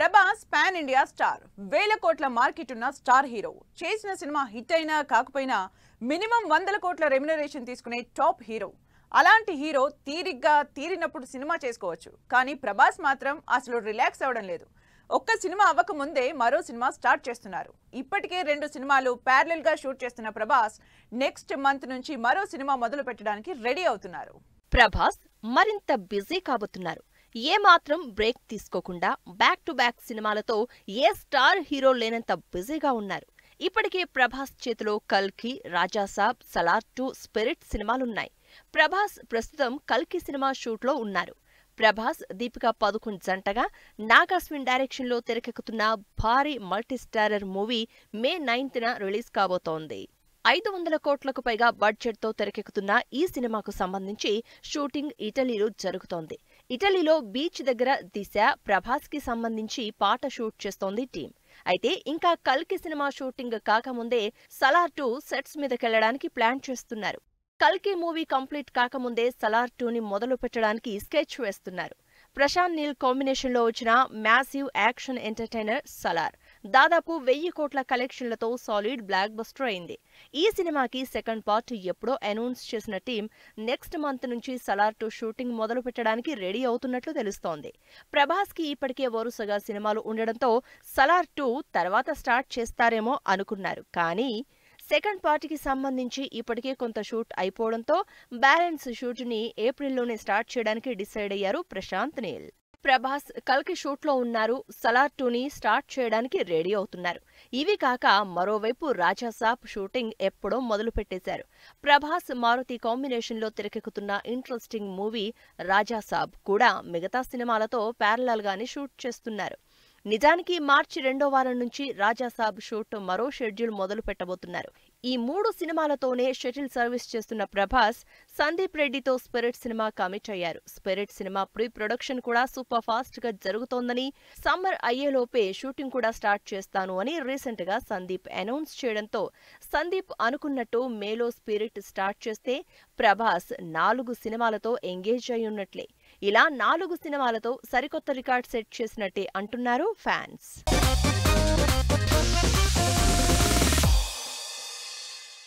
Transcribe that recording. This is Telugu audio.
ప్రభాస్ పాన్ ఇండియా స్టార్, వేల కోట్ల మార్కెట్ ఉన్న స్టార్ హీరో. చేసిన సినిమా హిట్ అయినా కాకపోయినా మినిమం 100 కోట్ల రెమ్యునరేషన్ తీసుకునే టాప్ హీరో. అలాంటి హీరో తీరినప్పుడు సినిమా చేసుకోవచ్చు, కానీ ప్రభాస్ మాత్రం అసలు రిలాక్స్ అవ్వడం లేదు. ఒక్క సినిమా అవ్వక ముందే మరో సినిమా స్టార్ట్ చేస్తున్నారు. ఇప్పటికే 2 సినిమాలు ప్యారలల్ గా షూట్ చేస్తున్న ప్రభాస్ నెక్స్ట్ మంత్ నుంచి మరో సినిమా మొదలు పెట్టడానికి రెడీ అవుతున్నారు. ప్రభాస్ మరింత బిజీ కాబోతున్నారు. ఏ మాత్రం బ్రేక్ తీసుకోకుండా బ్యాక్ టు బ్యాక్ సినిమాలతో ఏ స్టార్ హీరో లేనంత బిజీగా ఉన్నారు. ఇప్పటికే ప్రభాస్ చేతిలో కల్కి, రాజాసాబ్, సలార్ 2, స్పిరిట్ సినిమాలున్నాయి. ప్రభాస్ ప్రస్తుతం కల్కి సినిమా షూట్లో ఉన్నారు. ప్రభాస్, దీపికా పదుకొన్ జంటగా నాగాస్విన్ డైరెక్షన్లో తెరకెక్కుతున్న భారీ మల్టీస్టారర్ మూవీ మే 9న రిలీజ్ కాబోతోంది. 500 కోట్లకు పైగా బడ్జెట్తో తెరకెక్కుతున్న ఈ సినిమాకు సంబంధించి షూటింగ్ ఇటలీలో జరుగుతోంది. ఇటలీలో బీచ్ దగ్గర దిశ, ప్రభాస్కి సంబంధించి పాట షూట్ చేస్తోంది టీం. అయితే ఇంకా కల్కి సినిమా షూటింగ్ కాకముందే సలార్ 2 సెట్స్ మీదకెళ్లడానికి ప్లాన్ చేస్తున్నారు. కల్కి మూవీ కంప్లీట్ కాకముందే సలార్ 2ని మొదలు పెట్టడానికి స్కెచ్ వేస్తున్నారు. ప్రశాంత్ నీల్ కాంబినేషన్లో వచ్చిన మ్యాసివ్ యాక్షన్ ఎంటర్టైనర్ సలార్ దాదాపు 1000 కోట్ల కలెక్షన్లతో సాలిడ్ బ్లాక్ బస్టర్ అయింది. ఈ సినిమాకి సెకండ్ పార్ట్ ఎప్పుడో అనౌన్స్ చేసిన టీం నెక్స్ట్ మంత్ నుంచి సలార్ 2 షూటింగ్ మొదలు పెట్టడానికి రెడీ అవుతున్నట్లు తెలుస్తోంది. ప్రభాస్కి ఇప్పటికే వరుసగా సినిమాలు ఉండడంతో సలార్ 2 తర్వాత స్టార్ట్ చేస్తారేమో అనుకున్నారు. కానీ సెకండ్ పార్ట్కి సంబంధించి ఇప్పటికే కొంత షూట్ అయిపోవడంతో బ్యాలెన్స్ షూట్ని ఏప్రిల్లోనే స్టార్ట్ చేయడానికి డిసైడ్ అయ్యారు ప్రశాంత్ నీల్. ప్రభాస్ కల్కి షూట్లో ఉన్నారు. సలార్ 2ని స్టార్ట్ చేయడానికి రెడీ అవుతున్నారు. ఇవి కాక మరోవైపు రాజాసాబ్ షూటింగ్ ఎప్పుడో మొదలు పెట్టేశారు. ప్రభాస్, మారుతి కాంబినేషన్లో తెరకెక్కుతున్న ఇంట్రెస్టింగ్ మూవీ రాజాసాబ్ కూడా మిగతా సినిమాలతో ప్యారలల్ గానే షూట్ చేస్తున్నారు. నిజానికి మార్చి 2వ వారం నుంచి రాజాసాబ్ షూట్ మరో షెడ్యూల్ మొదలు పెట్టబోతున్నారు. ఈ 3 సినిమాలతోనే షటిల్ సర్వీస్ చేస్తున్న ప్రభాస్ సందీప్ రెడ్డితో స్పిరిట్ సినిమా కమిట్ అయ్యారు. స్పిరిట్ సినిమా ప్రీ ప్రొడక్షన్ కూడా సూపర్ ఫాస్ట్ గా జరుగుతోందని, సమ్మర్ అయ్యేలోపే షూటింగ్ కూడా స్టార్ట్ చేస్తాను అని రీసెంట్ గా సందీప్ అనౌన్స్ చేయడంతో సందీప్ అనుకున్నట్టు మేలో స్పిరిట్ స్టార్ట్ చేస్తే ప్రభాస్ 4 సినిమాలతో ఎంగేజ్ అయి ఉన్నట్లే. ఇలా 4 సినిమాలతో సరికొత్త రికార్డ్ సెట్ చేసినట్టే అంటున్నారు ఫ్యాన్స్.